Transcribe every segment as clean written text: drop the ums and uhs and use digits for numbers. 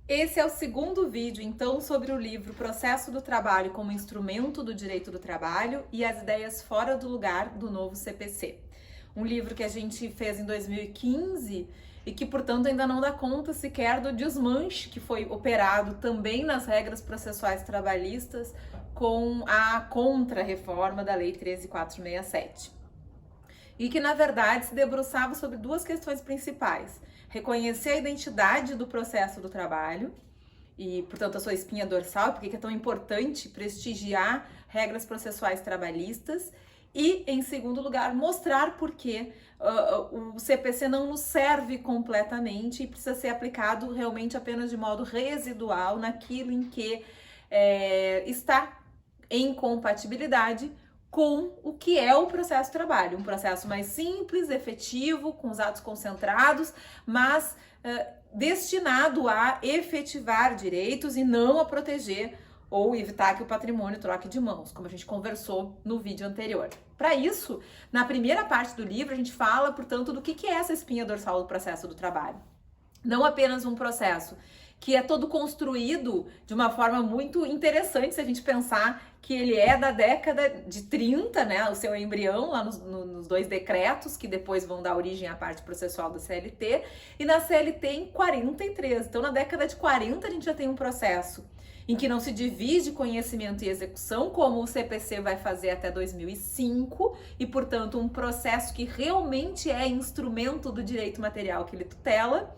Esse é o segundo vídeo, então, sobre o livro Processo do Trabalho como Instrumento do Direito do Trabalho e as Ideias Fora do Lugar do Novo CPC. Um livro que a gente fez em 2015 e que, portanto, ainda não dá conta sequer do desmanche que foi operado também nas regras processuais trabalhistas com a contra-reforma da Lei 13.467. E que, na verdade, se debruçava sobre duas questões principais: reconhecer a identidade do processo do trabalho e, portanto, a sua espinha dorsal, porque é tão importante prestigiar regras processuais trabalhistas, e, em segundo lugar, mostrar por que o CPC não nos serve completamente e precisa ser aplicado realmente apenas de modo residual naquilo em que está em compatibilidade com o que é o processo de trabalho, um processo mais simples, efetivo, com os atos concentrados, mas destinado a efetivar direitos e não a proteger ou evitar que o patrimônio troque de mãos, como a gente conversou no vídeo anterior. Para isso, na primeira parte do livro, a gente fala, portanto, do que é essa espinha dorsal do processo do trabalho. Não apenas um processo que é todo construído de uma forma muito interessante, se a gente pensar que ele é da década de 30, né, o seu embrião, lá nos dois decretos, que depois vão dar origem à parte processual da CLT, e na CLT em 43. Então, na década de 40, a gente já tem um processo em que não se divide conhecimento e execução, como o CPC vai fazer até 2005, e, portanto, um processo que realmente é instrumento do direito material que ele tutela.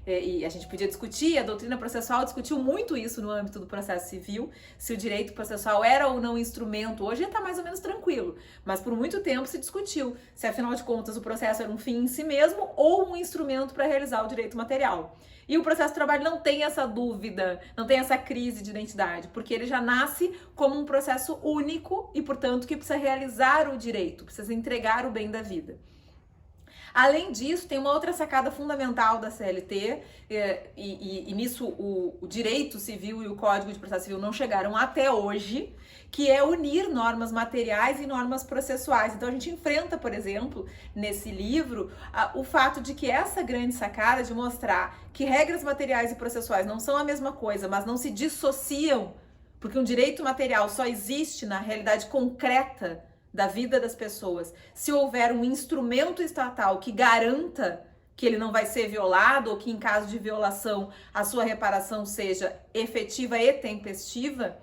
E a gente podia discutir, a doutrina processual discutiu muito isso no âmbito do processo civil, se o direito processual era ou não instrumento. Hoje está mais ou menos tranquilo, mas por muito tempo se discutiu se, afinal de contas, o processo era um fim em si mesmo ou um instrumento para realizar o direito material. E o processo de trabalho não tem essa dúvida, não tem essa crise de identidade, porque ele já nasce como um processo único e, portanto, que precisa realizar o direito, precisa entregar o bem da vida. Além disso, tem uma outra sacada fundamental da CLT, e nisso o direito civil e o Código de Processo Civil não chegaram até hoje, que é unir normas materiais e normas processuais. Então a gente enfrenta, por exemplo, nesse livro, o fato de que essa grande sacada de mostrar que regras materiais e processuais não são a mesma coisa, mas não se dissociam, porque um direito material só existe na realidade concreta da vida das pessoas se houver um instrumento estatal que garanta que ele não vai ser violado ou que, em caso de violação, a sua reparação seja efetiva e tempestiva.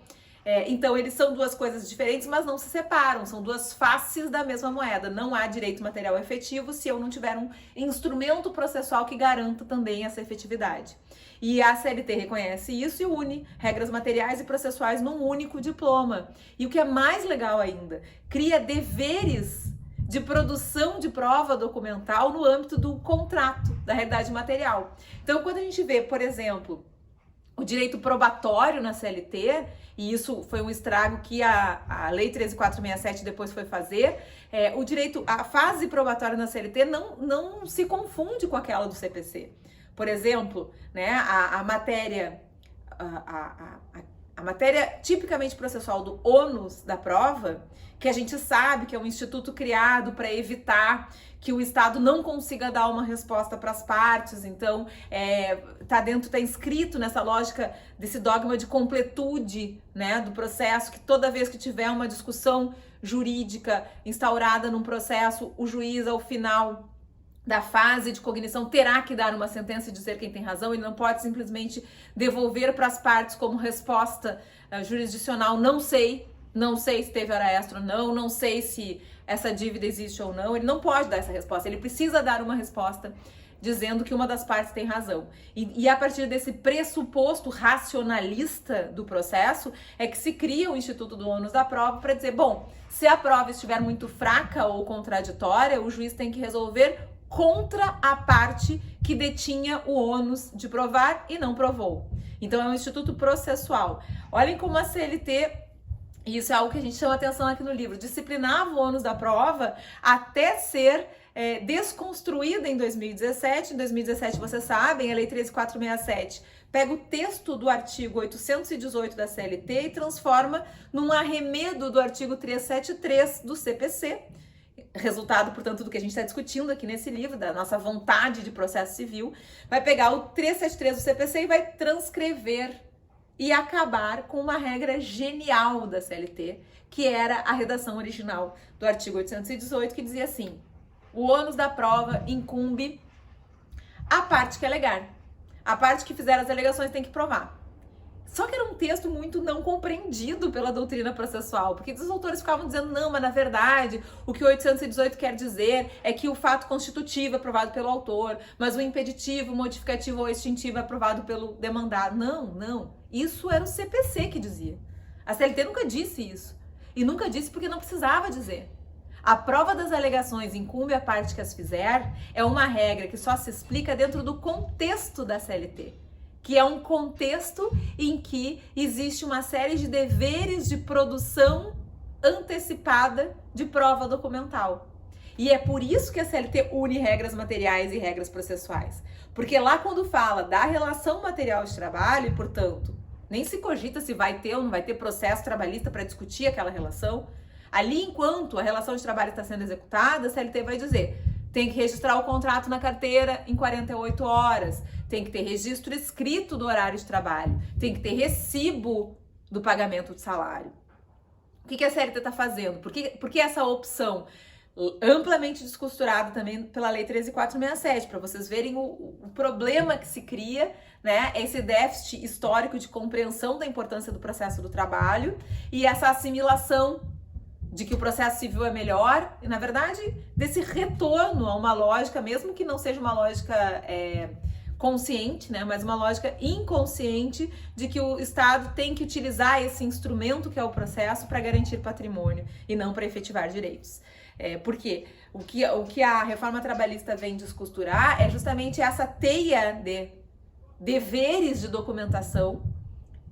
Então, eles são duas coisas diferentes, mas não se separam, são duas faces da mesma moeda. Não há direito material efetivo se eu não tiver um instrumento processual que garanta também essa efetividade. E a CLT reconhece isso e une regras materiais e processuais num único diploma. E o que é mais legal ainda, cria deveres de produção de prova documental no âmbito do contrato, da realidade material. Então, quando a gente vê, por exemplo, o direito probatório na CLT, e isso foi um estrago que a Lei 13.467 depois foi fazer, a fase probatória na CLT não se confunde com aquela do CPC. Por exemplo, né, a matéria tipicamente processual do ônus da prova, que a gente sabe que é um instituto criado para evitar que o Estado não consiga dar uma resposta para as partes, então tá inscrito nessa lógica desse dogma de completude, né, do processo, que toda vez que tiver uma discussão jurídica instaurada num processo, o juiz, ao final da fase de cognição, terá que dar uma sentença e dizer quem tem razão. Ele não pode simplesmente devolver para as partes como resposta jurisdicional: não sei se teve hora extra ou não sei se essa dívida existe ou não. Ele não pode dar essa resposta, ele precisa dar uma resposta dizendo que uma das partes tem razão. E a partir desse pressuposto racionalista do processo é que se cria o Instituto do Ônus da Prova para dizer, bom, se a prova estiver muito fraca ou contraditória, o juiz tem que resolver contra a parte que detinha o ônus de provar e não provou. Então é um instituto processual. Olhem como a CLT, e isso é algo que a gente chama atenção aqui no livro, disciplinava o ônus da prova até ser desconstruída em 2017. Em 2017, vocês sabem, a Lei 13.467 pega o texto do artigo 818 da CLT e transforma num arremedo do artigo 373 do CPC, resultado, portanto, do que a gente está discutindo aqui nesse livro, da nossa vontade de processo civil, vai pegar o 373 do CPC e vai transcrever e acabar com uma regra genial da CLT, que era a redação original do artigo 818, que dizia assim: o ônus da prova incumbe a parte que alegar. A parte que fizer as alegações tem que provar. Só que era um texto muito não compreendido pela doutrina processual, porque os autores ficavam dizendo, não, mas na verdade, o que o 818 quer dizer é que o fato constitutivo é aprovado pelo autor, mas o impeditivo, o modificativo ou extintivo é aprovado pelo demandado. Não. Isso era o CPC que dizia. A CLT nunca disse isso. E nunca disse porque não precisava dizer. A prova das alegações incumbe a parte que as fizer é uma regra que só se explica dentro do contexto da CLT, que é um contexto em que existe uma série de deveres de produção antecipada de prova documental. E é por isso que a CLT une regras materiais e regras processuais. Porque lá quando fala da relação material de trabalho, e portanto, nem se cogita se vai ter ou não vai ter processo trabalhista para discutir aquela relação, ali enquanto a relação de trabalho está sendo executada, a CLT vai dizer: tem que registrar o contrato na carteira em 48 horas, tem que ter registro escrito do horário de trabalho, tem que ter recibo do pagamento de salário. O que a CLT está fazendo? Por que essa opção? Amplamente descosturada também pela Lei 13.467, para vocês verem o problema que se cria, né? Esse déficit histórico de compreensão da importância do processo do trabalho e essa assimilação de que o processo civil é melhor, e na verdade desse retorno a uma lógica, mesmo que não seja uma lógica consciente, né, mas uma lógica inconsciente de que o Estado tem que utilizar esse instrumento que é o processo para garantir patrimônio e não para efetivar direitos. Porque o que a reforma trabalhista vem descosturar é justamente essa teia de deveres de documentação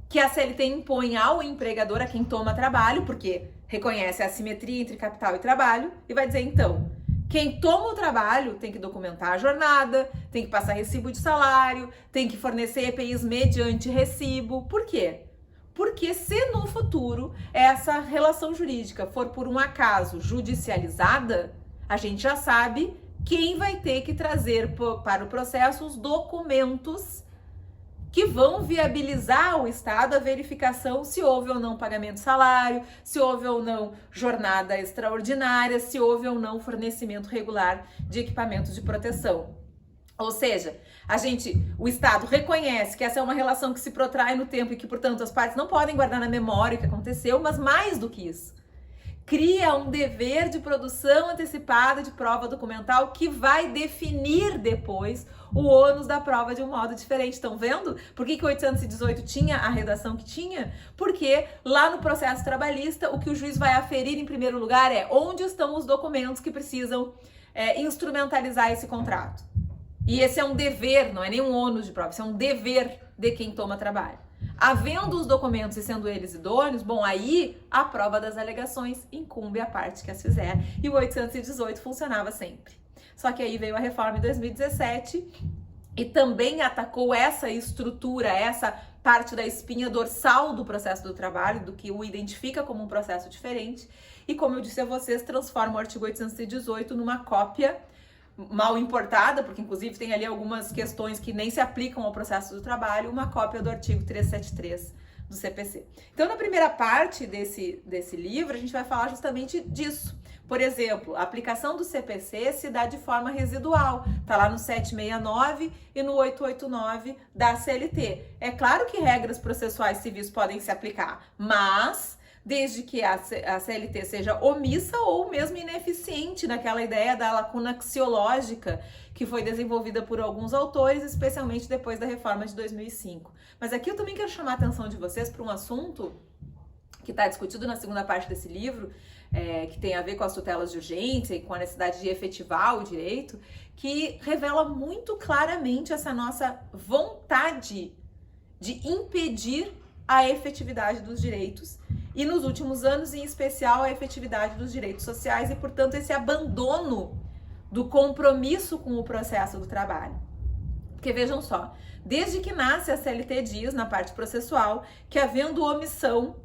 que a CLT impõe ao empregador, a quem toma trabalho, porque reconhece a assimetria entre capital e trabalho, e vai dizer, então, quem toma o trabalho tem que documentar a jornada, tem que passar recibo de salário, tem que fornecer EPIs mediante recibo. Por quê? Porque se no futuro essa relação jurídica for por um acaso judicializada, a gente já sabe quem vai ter que trazer para o processo os documentos que vão viabilizar ao Estado a verificação se houve ou não pagamento de salário, se houve ou não jornada extraordinária, se houve ou não fornecimento regular de equipamentos de proteção. Ou seja, o Estado reconhece que essa é uma relação que se protrai no tempo e que, portanto, as partes não podem guardar na memória o que aconteceu, mas mais do que isso, cria um dever de produção antecipada de prova documental que vai definir depois o ônus da prova de um modo diferente. Estão vendo? Por que o 818 tinha a redação que tinha? Porque lá no processo trabalhista, o que o juiz vai aferir em primeiro lugar é onde estão os documentos que precisam instrumentalizar esse contrato. E esse é um dever, não é nem um ônus de prova, isso é um dever de quem toma trabalho. Havendo os documentos e sendo eles idôneos, bom, aí a prova das alegações incumbe a parte que as fizer. E o 818 funcionava sempre. Só que aí veio a reforma em 2017 e também atacou essa estrutura, essa parte da espinha dorsal do processo do trabalho, do que o identifica como um processo diferente. E como eu disse a vocês, transforma o artigo 818 numa cópia mal importada, porque inclusive tem ali algumas questões que nem se aplicam ao processo do trabalho, uma cópia do artigo 373 do CPC. Então, na primeira parte desse livro, a gente vai falar justamente disso. Por exemplo, a aplicação do CPC se dá de forma residual, tá lá no 769 e no 889 da CLT. É claro que regras processuais civis podem se aplicar, mas desde que a CLT seja omissa ou mesmo ineficiente naquela ideia da lacuna axiológica que foi desenvolvida por alguns autores, especialmente depois da reforma de 2005. Mas aqui eu também quero chamar a atenção de vocês para um assunto que está discutido na segunda parte desse livro, que tem a ver com as tutelas de urgência e com a necessidade de efetivar o direito, que revela muito claramente essa nossa vontade de impedir a efetividade dos direitos e nos últimos anos, em especial, a efetividade dos direitos sociais e, portanto, esse abandono do compromisso com o processo do trabalho. Porque vejam só, desde que nasce a CLT diz, na parte processual, que havendo omissão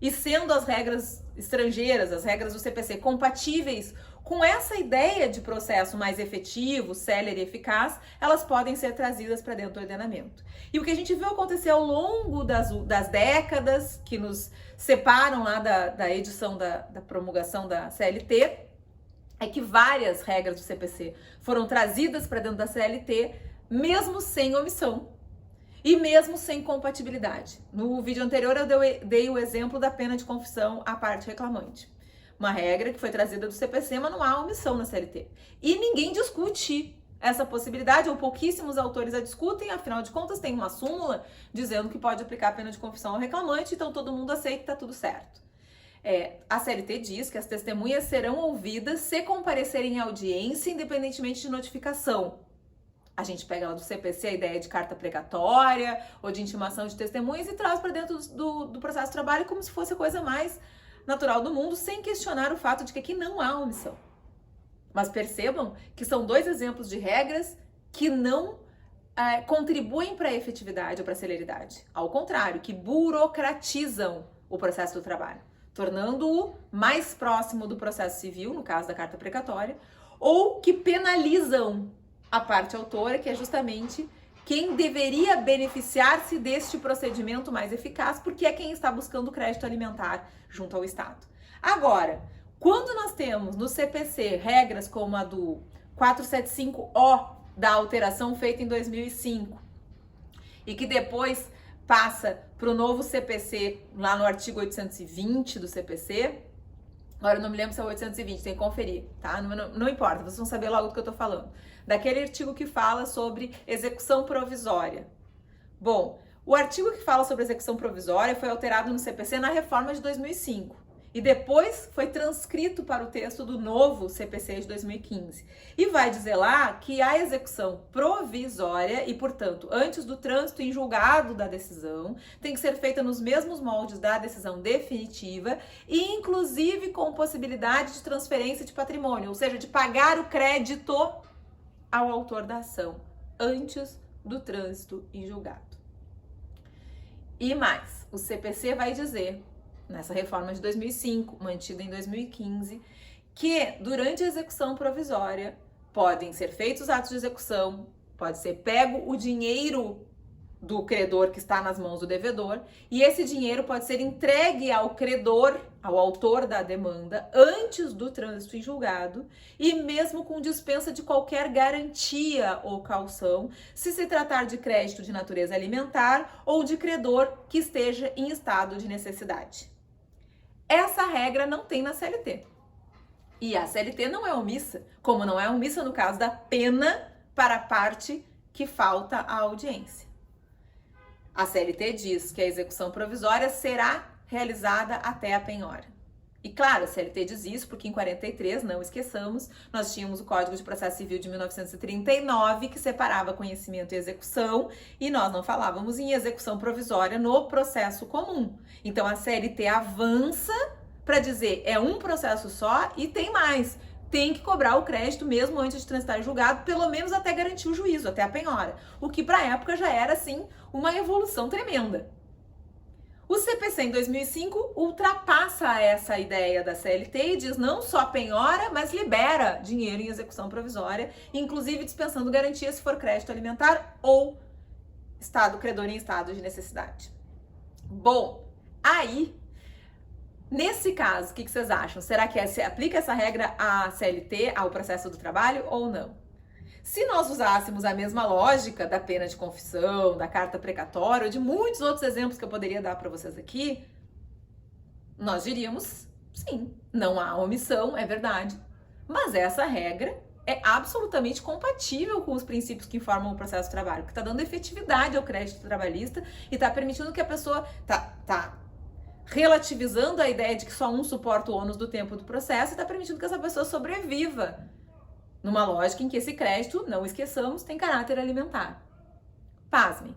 e sendo as regras estrangeiras, as regras do CPC, compatíveis com essa ideia de processo mais efetivo, célere e eficaz, elas podem ser trazidas para dentro do ordenamento. E o que a gente viu acontecer ao longo das décadas que nos separam lá da edição da promulgação da CLT, é que várias regras do CPC foram trazidas para dentro da CLT, mesmo sem omissão e mesmo sem compatibilidade. No vídeo anterior eu dei o exemplo da pena de confissão à parte reclamante. Uma regra que foi trazida do CPC, mas não há omissão na CLT. E ninguém discute essa possibilidade, ou pouquíssimos autores a discutem, afinal de contas tem uma súmula dizendo que pode aplicar a pena de confissão ao reclamante, então todo mundo aceita e tá tudo certo. A CLT diz que as testemunhas serão ouvidas se comparecerem em audiência, independentemente de notificação. A gente pega lá do CPC a ideia de carta precatória ou de intimação de testemunhas e traz para dentro do processo de trabalho como se fosse a coisa mais natural do mundo, sem questionar o fato de que aqui não há omissão. Mas percebam que são dois exemplos de regras que não contribuem para a efetividade ou para a celeridade. Ao contrário, que burocratizam o processo do trabalho, tornando-o mais próximo do processo civil, no caso da carta precatória, ou que penalizam a parte autora, que é justamente quem deveria beneficiar-se deste procedimento mais eficaz, porque é quem está buscando crédito alimentar junto ao Estado. Agora, quando nós temos no CPC regras como a do 475-O, da alteração feita em 2005, e que depois passa para o novo CPC, lá no artigo 820 do CPC, agora eu não me lembro se é o 820, tem que conferir, tá? Não importa, vocês vão saber logo do que eu tô falando. Daquele artigo que fala sobre execução provisória. Bom, o artigo que fala sobre execução provisória foi alterado no CPC na reforma de 2005 e depois foi transcrito para o texto do novo CPC de 2015. E vai dizer lá que a execução provisória e, portanto, antes do trânsito em julgado da decisão, tem que ser feita nos mesmos moldes da decisão definitiva e, inclusive, com possibilidade de transferência de patrimônio, ou seja, de pagar o crédito ao autor da ação antes do trânsito em julgado. E mais, o CPC vai dizer, nessa reforma de 2005, mantida em 2015, que durante a execução provisória podem ser feitos atos de execução, pode ser pego o dinheiro do credor que está nas mãos do devedor e esse dinheiro pode ser entregue ao credor, ao autor da demanda, antes do trânsito em julgado e mesmo com dispensa de qualquer garantia ou caução, se tratar de crédito de natureza alimentar ou de credor que esteja em estado de necessidade. Essa regra não tem na CLT. E a CLT não é omissa, como não é omissa no caso da pena para a parte que falta à audiência. A CLT diz que a execução provisória será realizada até a penhora. E claro, a CLT diz isso porque em 43, não esqueçamos, nós tínhamos o Código de Processo Civil de 1939 que separava conhecimento e execução e nós não falávamos em execução provisória no processo comum. Então a CLT avança para dizer é um processo só e tem mais. Tem que cobrar o crédito mesmo antes de transitar em julgado, pelo menos até garantir o juízo, até a penhora. O que para a época já era, assim, uma evolução tremenda. O CPC em 2005 ultrapassa essa ideia da CLT e diz não só penhora, mas libera dinheiro em execução provisória, inclusive dispensando garantia se for crédito alimentar ou estado credor em estado de necessidade. Bom, aí... Nesse caso, o que vocês acham? Será que se aplica essa regra à CLT, ao processo do trabalho, ou não? Se nós usássemos a mesma lógica da pena de confissão, da carta precatória, ou de muitos outros exemplos que eu poderia dar para vocês aqui, nós diríamos, sim, não há omissão, é verdade. Mas essa regra é absolutamente compatível com os princípios que informam o processo do trabalho, que está dando efetividade ao crédito trabalhista e está permitindo que a pessoa... tá relativizando a ideia de que só um suporta o ônus do tempo do processo e está permitindo que essa pessoa sobreviva numa lógica em que esse crédito, não esqueçamos, tem caráter alimentar. Pasmem.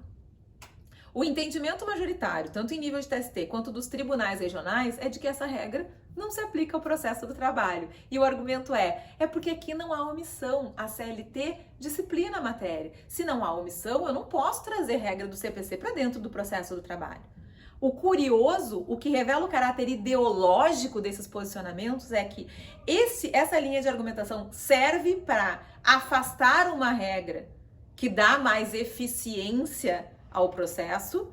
O entendimento majoritário, tanto em nível de TST quanto dos tribunais regionais, é de que essa regra não se aplica ao processo do trabalho. E o argumento é porque aqui não há omissão, a CLT disciplina a matéria. Se não há omissão, eu não posso trazer regra do CPC para dentro do processo do trabalho. O curioso, o que revela o caráter ideológico desses posicionamentos é que essa linha de argumentação serve para afastar uma regra que dá mais eficiência ao processo,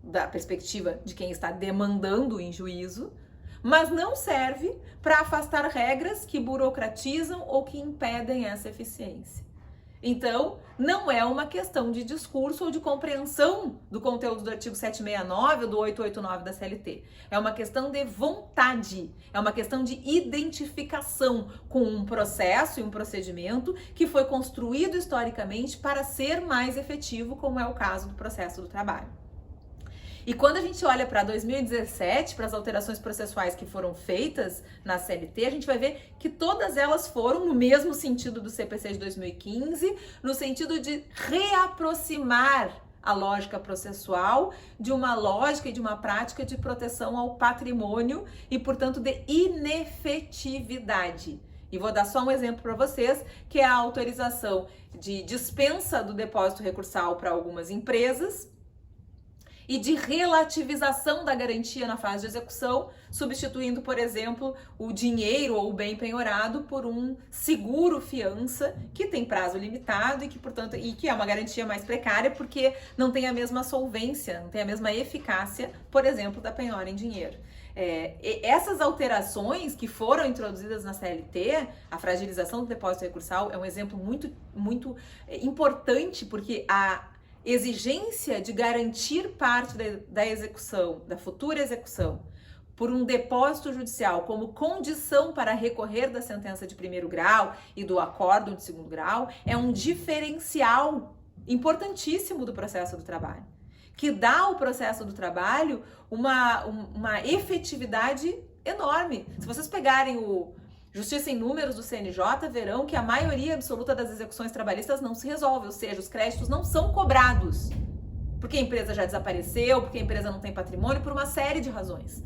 da perspectiva de quem está demandando em juízo, mas não serve para afastar regras que burocratizam ou que impedem essa eficiência. Então, não é uma questão de discurso ou de compreensão do conteúdo do artigo 769 ou do 889 da CLT. É uma questão de vontade, é uma questão de identificação com um processo e um procedimento que foi construído historicamente para ser mais efetivo, como é o caso do processo do trabalho. E quando a gente olha para 2017, para as alterações processuais que foram feitas na CLT, a gente vai ver que todas elas foram no mesmo sentido do CPC de 2015, no sentido de reaproximar a lógica processual de uma lógica e de uma prática de proteção ao patrimônio e, portanto, de inefetividade. E vou dar só um exemplo para vocês, que é a autorização de dispensa do depósito recursal para algumas empresas, e de relativização da garantia na fase de execução, substituindo, por exemplo, o dinheiro ou o bem penhorado por um seguro fiança que tem prazo limitado e que, portanto, que é uma garantia mais precária porque não tem a mesma solvência, não tem a mesma eficácia, por exemplo, da penhora em dinheiro. Essas alterações que foram introduzidas na CLT, a fragilização do depósito recursal é um exemplo muito importante, porque a exigência de garantir parte da execução, da futura execução, por um depósito judicial como condição para recorrer da sentença de primeiro grau e do acórdão de segundo grau é um diferencial importantíssimo do processo do trabalho, que dá ao processo do trabalho uma efetividade enorme. Se vocês pegarem o Justiça em Números do CNJ, verão que a maioria absoluta das execuções trabalhistas não se resolve, ou seja, os créditos não são cobrados, porque a empresa já desapareceu, porque a empresa não tem patrimônio, por uma série de razões.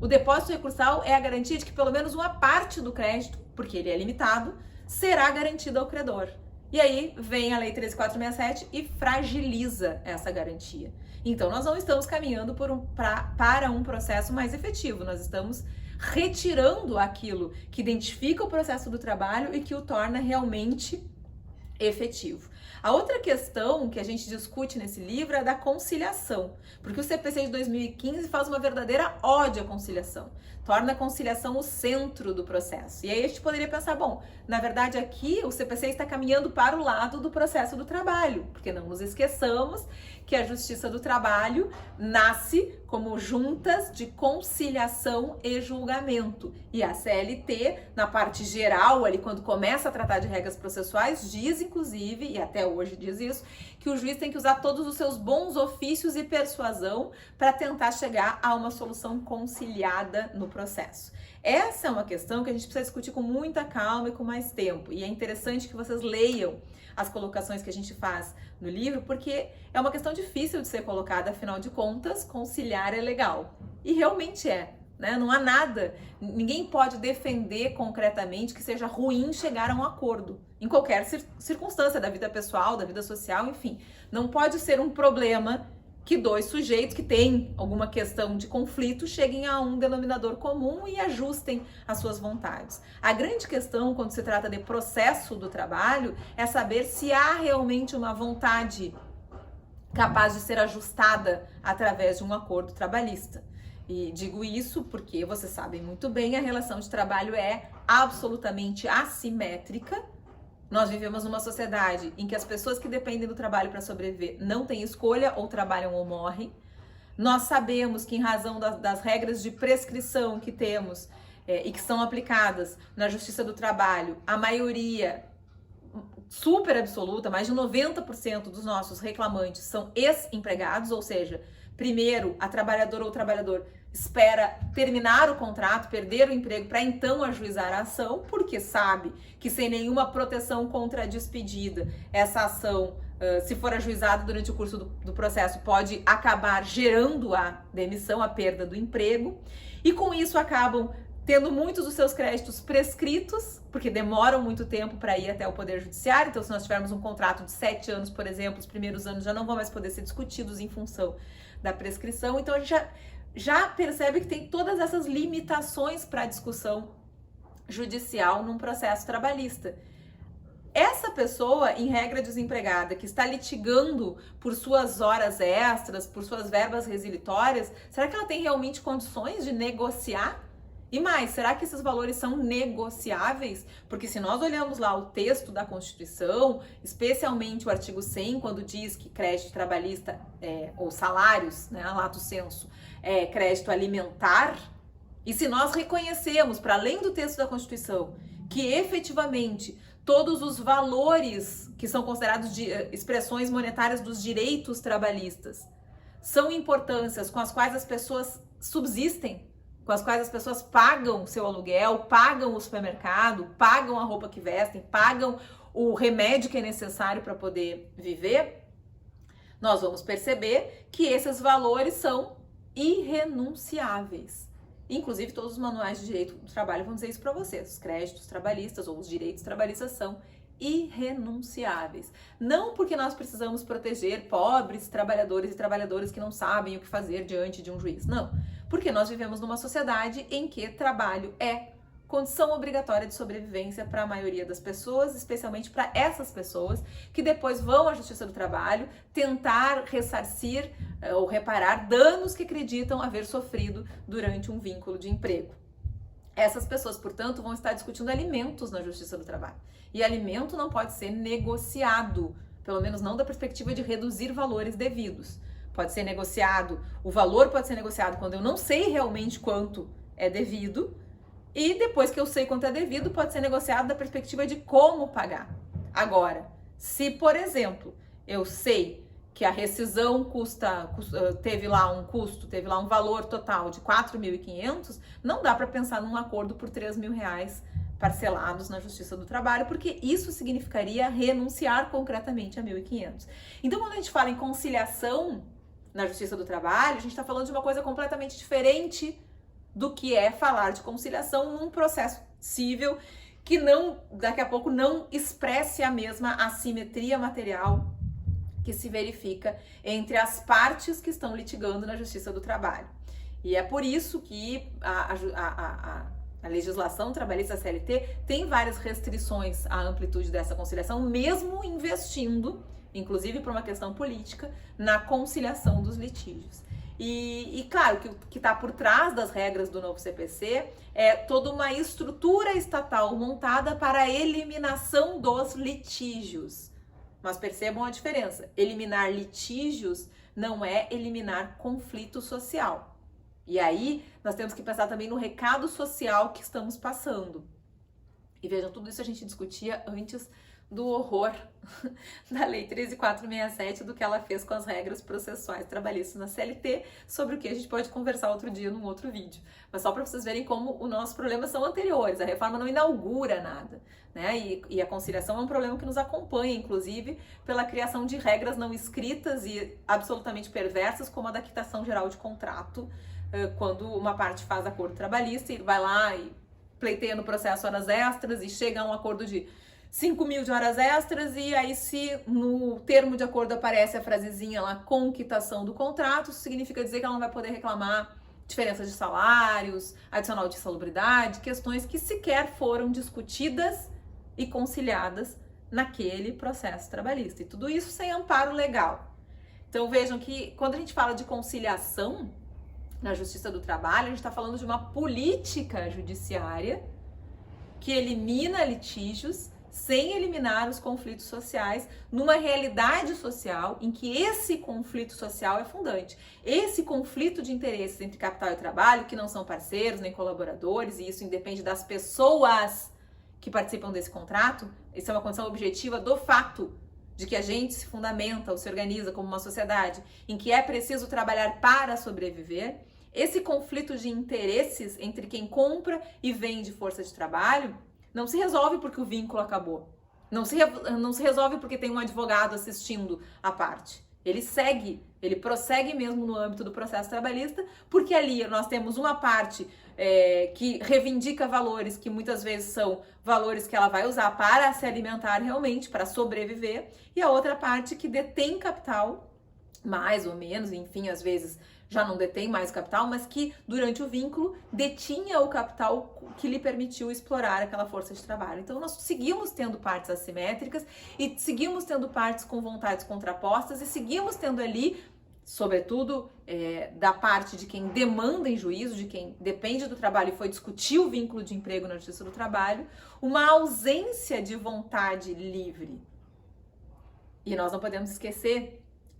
O depósito recursal é a garantia de que pelo menos uma parte do crédito, porque ele é limitado, será garantida ao credor. E aí vem a Lei 13.467 e fragiliza essa garantia. Então, nós não estamos caminhando para um processo mais efetivo, nós estamos retirando aquilo que identifica o processo do trabalho e que o torna realmente efetivo. A outra questão que a gente discute nesse livro é da conciliação, porque o CPC de 2015 faz uma verdadeira ode à conciliação, torna a conciliação o centro do processo. E aí a gente poderia pensar, bom, na verdade aqui o CPC está caminhando para o lado do processo do trabalho, porque não nos esqueçamos que a Justiça do Trabalho nasce como juntas de conciliação e julgamento. E a CLT, na parte geral, ali quando começa a tratar de regras processuais, diz inclusive, e até hoje diz isso, que o juiz tem que usar todos os seus bons ofícios e persuasão para tentar chegar a uma solução conciliada no processo. Essa é uma questão que a gente precisa discutir com muita calma e com mais tempo. E é interessante que vocês leiam as colocações que a gente faz no livro, porque é uma questão difícil de ser colocada, afinal de contas, conciliar é legal. E realmente é, né? Não há nada, ninguém pode defender concretamente que seja ruim chegar a um acordo, em qualquer circunstância da vida pessoal, da vida social, enfim. Não pode ser um problema que dois sujeitos que têm alguma questão de conflito cheguem a um denominador comum e ajustem as suas vontades. A grande questão, quando se trata de processo do trabalho, é saber se há realmente uma vontade capaz de ser ajustada através de um acordo trabalhista. E digo isso porque vocês sabem muito bem, a relação de trabalho é absolutamente assimétrica. Nós vivemos numa sociedade em que as pessoas que dependem do trabalho para sobreviver não têm escolha, ou trabalham ou morrem. Nós sabemos que, em razão das regras de prescrição que temos e que são aplicadas na Justiça do Trabalho, a maioria super absoluta, mais de 90% dos nossos reclamantes são ex-empregados, ou seja, primeiro a trabalhadora ou o trabalhador espera terminar o contrato, perder o emprego para então ajuizar a ação, porque sabe que sem nenhuma proteção contra a despedida, essa ação, se for ajuizada durante o curso do processo, pode acabar gerando a demissão, a perda do emprego, e com isso acabam tendo muitos dos seus créditos prescritos, porque demoram muito tempo para ir até o Poder Judiciário. Então, se nós tivermos um contrato de 7 anos, por exemplo, os primeiros anos já não vão mais poder ser discutidos em função da prescrição. Então a gente já percebe que tem todas essas limitações para a discussão judicial num processo trabalhista. Essa pessoa, em regra desempregada, que está litigando por suas horas extras, por suas verbas resilitórias, será que ela tem realmente condições de negociar? E mais, será que esses valores são negociáveis? Porque se nós olhamos lá o texto da Constituição, especialmente o artigo 100, quando diz que crédito trabalhista, ou salários, né, lato sensu, é crédito alimentar, e se nós reconhecemos, para além do texto da Constituição, que efetivamente todos os valores que são considerados expressões monetárias dos direitos trabalhistas são importâncias com as quais as pessoas subsistem, com as quais as pessoas pagam seu aluguel, pagam o supermercado, pagam a roupa que vestem, pagam o remédio que é necessário para poder viver, nós vamos perceber que esses valores são irrenunciáveis. Inclusive, todos os manuais de direito do trabalho vão dizer isso para vocês. Os créditos trabalhistas ou os direitos trabalhistas são irrenunciáveis. Não porque nós precisamos proteger pobres trabalhadores e trabalhadoras que não sabem o que fazer diante de um juiz. Não. Porque nós vivemos numa sociedade em que trabalho é condição obrigatória de sobrevivência para a maioria das pessoas, especialmente para essas pessoas que depois vão à Justiça do Trabalho tentar ressarcir ou reparar danos que acreditam haver sofrido durante um vínculo de emprego. Essas pessoas, portanto, vão estar discutindo alimentos na Justiça do Trabalho. E alimento não pode ser negociado, pelo menos não da perspectiva de reduzir valores devidos. Pode ser negociado, o valor pode ser negociado quando eu não sei realmente quanto é devido, e depois que eu sei quanto é devido, pode ser negociado da perspectiva de como pagar. Agora, se, por exemplo, eu sei que a rescisão teve lá um valor total de 4.500, não dá para pensar num acordo por R$3.000 parcelados na Justiça do Trabalho, porque isso significaria renunciar concretamente a 1.500. Então, quando a gente fala em conciliação na Justiça do Trabalho, a gente está falando de uma coisa completamente diferente do que é falar de conciliação num processo civil que daqui a pouco não expresse a mesma assimetria material que se verifica entre as partes que estão litigando na Justiça do Trabalho. E é por isso que a legislação trabalhista CLT tem várias restrições à amplitude dessa conciliação, mesmo investindo, inclusive por uma questão política, na conciliação dos litígios. E claro, que o que está por trás das regras do novo CPC é toda uma estrutura estatal montada para a eliminação dos litígios. Mas percebam a diferença. Eliminar litígios não é eliminar conflito social. E aí, nós temos que pensar também no recado social que estamos passando. E vejam, tudo isso a gente discutia antes do horror da Lei 13.467, do que ela fez com as regras processuais trabalhistas na CLT, sobre o que a gente pode conversar outro dia num outro vídeo. Mas só para vocês verem como os nossos problemas são anteriores, a reforma não inaugura nada, né? E a conciliação é um problema que nos acompanha, inclusive, pela criação de regras não escritas e absolutamente perversas, como a da quitação geral de contrato, quando uma parte faz acordo trabalhista e vai lá e pleiteia no processo horas extras e chega a um acordo de 5.000 de horas extras, e aí se no termo de acordo aparece a frasezinha lá, com quitação do contrato, isso significa dizer que ela não vai poder reclamar diferenças de salários, adicional de insalubridade, questões que sequer foram discutidas e conciliadas naquele processo trabalhista. E tudo isso sem amparo legal. Então vejam que quando a gente fala de conciliação na Justiça do Trabalho, a gente está falando de uma política judiciária que elimina litígios sem eliminar os conflitos sociais, numa realidade social em que esse conflito social é fundante. Esse conflito de interesses entre capital e trabalho, que não são parceiros nem colaboradores, e isso independe das pessoas que participam desse contrato, isso é uma condição objetiva do fato de que a gente se fundamenta ou se organiza como uma sociedade em que é preciso trabalhar para sobreviver. Esse conflito de interesses entre quem compra e vende força de trabalho não se resolve porque o vínculo acabou. Não se resolve porque tem um advogado assistindo a parte. Ele prossegue mesmo no âmbito do processo trabalhista, porque ali nós temos uma parte que reivindica valores que muitas vezes são valores que ela vai usar para se alimentar realmente, para sobreviver, e a outra parte que detém capital mais ou menos, enfim, às vezes já não detém mais o capital, mas que durante o vínculo detinha o capital que lhe permitiu explorar aquela força de trabalho. Então nós seguimos tendo partes assimétricas e seguimos tendo partes com vontades contrapostas e seguimos tendo ali, sobretudo da parte de quem demanda em juízo, de quem depende do trabalho e foi discutir o vínculo de emprego na Justiça do Trabalho, uma ausência de vontade livre. E nós não podemos esquecer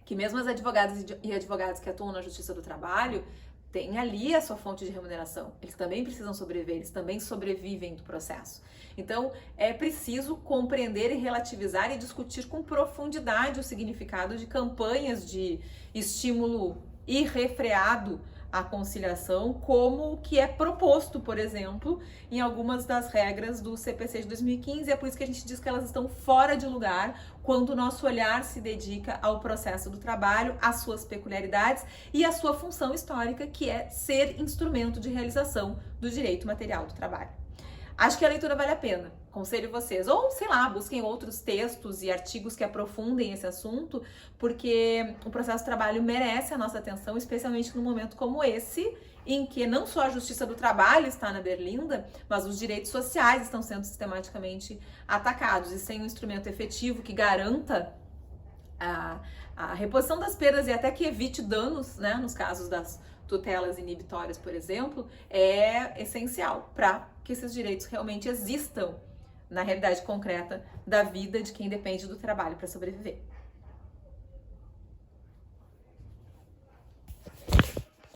que mesmo as advogadas e advogados que atuam na Justiça do Trabalho têm ali a sua fonte de remuneração. Eles também precisam sobreviver, eles também sobrevivem do processo. Então, é preciso compreender e relativizar e discutir com profundidade o significado de campanhas de estímulo irrefreado à conciliação, como o que é proposto, por exemplo, em algumas das regras do CPC de 2015. É por isso que a gente diz que elas estão fora de lugar quando o nosso olhar se dedica ao processo do trabalho, às suas peculiaridades e à sua função histórica, que é ser instrumento de realização do direito material do trabalho. Acho que a leitura vale a pena, aconselho vocês. Ou, sei lá, busquem outros textos e artigos que aprofundem esse assunto, porque o processo do trabalho merece a nossa atenção, especialmente num momento como esse, em que não só a Justiça do Trabalho está na berlinda, mas os direitos sociais estão sendo sistematicamente atacados. E sem um instrumento efetivo que garanta a reposição das perdas e até que evite danos, né, nos casos das tutelas inibitórias, por exemplo, é essencial para que esses direitos realmente existam na realidade concreta da vida de quem depende do trabalho para sobreviver.